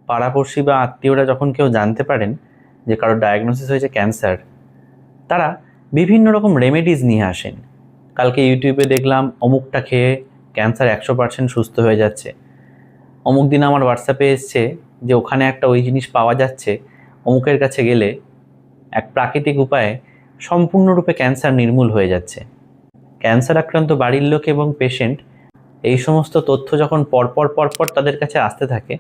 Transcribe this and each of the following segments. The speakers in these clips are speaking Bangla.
পাড়াপড়শি বা আত্মীয়রা যখন কেউ জানতে পারেন যে কারোর ডায়াগনোসিস হয়েছে ক্যান্সার, তারা বিভিন্ন রকম রেমেডিজ নিয়ে আসেন। কালকে ইউটিউবে দেখলাম অমুকটা খেয়ে ক্যান্সার 100% সুস্থ হয়ে যাচ্ছে। অমুক দিন আমার হোয়াটসঅ্যাপে এসছে যে ওখানে একটা ওই জিনিস পাওয়া যাচ্ছে, অমুকের কাছে গেলে এক প্রাকৃতিক উপায়ে সম্পূর্ণরূপে ক্যান্সার নির্মূল হয়ে যাচ্ছে। ক্যান্সার আক্রান্ত বাড়ির লোক এবং পেশেন্ট এই সমস্ত তথ্য যখন পরপর তাদের কাছে আসতে থাকে,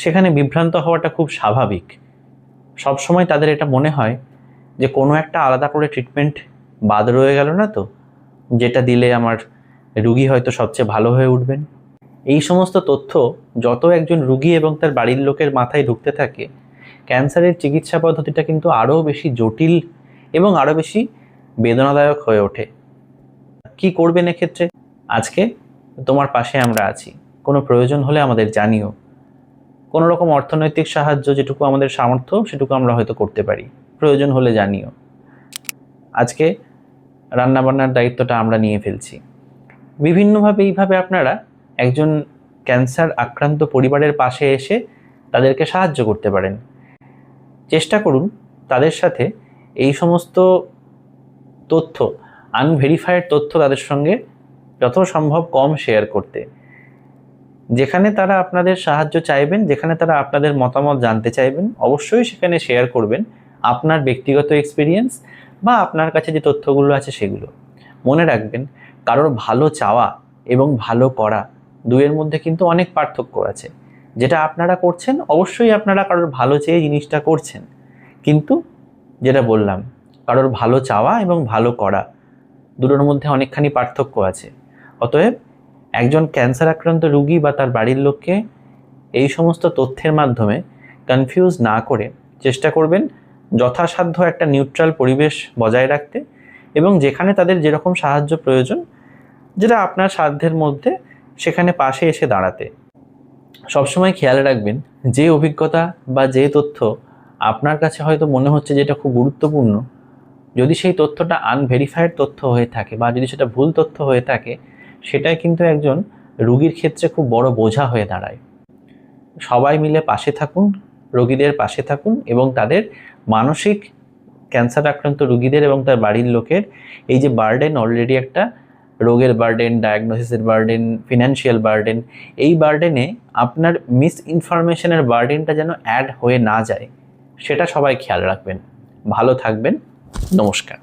সেখানে বিভ্রান্ত হওয়াটা খুব স্বাভাবিক। সবসময় তাদের এটা মনে হয় যে কোনো একটা আলাদা করে ট্রিটমেন্ট বাদ রয়ে গেল না তো, যেটা দিলে আমার রুগী হয়তো সবচেয়ে ভালো হয়ে উঠবেন। এই সমস্ত তথ্য যত একজন রুগী এবং তার বাড়ির লোকের মাথায় ঢুকতে থাকে, ক্যান্সারের চিকিৎসা পদ্ধতিটা কিন্তু আরও বেশি জটিল এবং আরও বেশি বেদনাদায়ক হয়ে ওঠে। কি করবেন এক্ষেত্রে? আজকে তোমার পাশে আমরা আছি। কোনো প্রয়োজন হলে আমাদের জানিও। কোনো রকম অর্থনৈতিক সাহায্য যেটুকু আমাদের সামর্থ্য সেটুকু আমরা হয়তো করতে পারি, প্রয়োজন হলে জানিও। আজকে রান্নাবান্নার দায়িত্বটা আমরা নিয়ে ফেলছি। বিভিন্নভাবে এইভাবে আপনারা একজন ক্যান্সার আক্রান্ত পরিবারের পাশে এসে তাদেরকে সাহায্য করতে পারেন। চেষ্টা করুন তাদের সাথে এই সমস্ত তথ্য, আনভেরিফাইড তথ্য তাদের সঙ্গে যত সম্ভব কম শেয়ার করতে। যেখানে তারা আপনাদের সাহায্য চাইবেন, যেখানে তারা আপনাদের মতামত জানতে চাইবেন, অবশ্যই সেখানে শেয়ার করবেন আপনার ব্যক্তিগত এক্সপিরিয়েন্স বা আপনার কাছে যে তথ্যগুলো আছে সেগুলো। মনে রাখবেন, কারোর ভালো চাওয়া এবং ভালো করা দুয়ের মধ্যে কিন্তু অনেক পার্থক্য আছে। যেটা আপনারা করছেন, অবশ্যই আপনারা কারোর ভালো চেয়ে জিনিসটা করছেন, কিন্তু যেটা বললাম, কারোর ভালো চাওয়া এবং ভালো করা দুটোর মধ্যে অনেকখানি পার্থক্য আছে। অতএব একজন ক্যান্সার আক্রান্ত রোগী বা তার বাড়ির লোককে এই সমস্ত তথ্যের মাধ্যমে কনফিউজ না করে চেষ্টা করবেন যথাসাধ্য একটা নিউট্রাল পরিবেশ বজায় রাখতে, এবং যেখানে তাদের যেরকম সাহায্য প্রয়োজন, যেটা আপনার সাধ্যের মধ্যে, সেখানে পাশে এসে দাঁড়াতে। সবসময় খেয়াল রাখবেন, যে অভিজ্ঞতা বা যে তথ্য আপনার কাছে হয়তো মনে হচ্ছে যেটা খুব গুরুত্বপূর্ণ, যদি সেই তথ্যটা আনভেরিফাইড তথ্য হয়ে থাকে বা যদি সেটা ভুল তথ্য হয়ে থাকে, সেটাই কিন্তু একজন রোগীর ক্ষেত্রে খুব বড় বোঝা হয়ে দাঁড়ায়। সবাই মিলে পাশে থাকুন, রোগীদের পাশে থাকুন, এবং তাদের মানসিক ক্যান্সার আক্রান্ত রোগীদের এবং তার বাড়ির লোকের এই যে বার্ডেন, অলরেডি একটা রোগের বার্ডেন, ডায়াগনোসিসের বার্ডেন, ফিনান্সিয়াল বার্ডেন, এই বার্ডেনে আপনার মিস ইনফরমেশনের বার্ডেনটা যেন অ্যাড হয়ে না যায়, সেটা সবাই খেয়াল রাখবেন। ভালো থাকবেন। নমস্কার।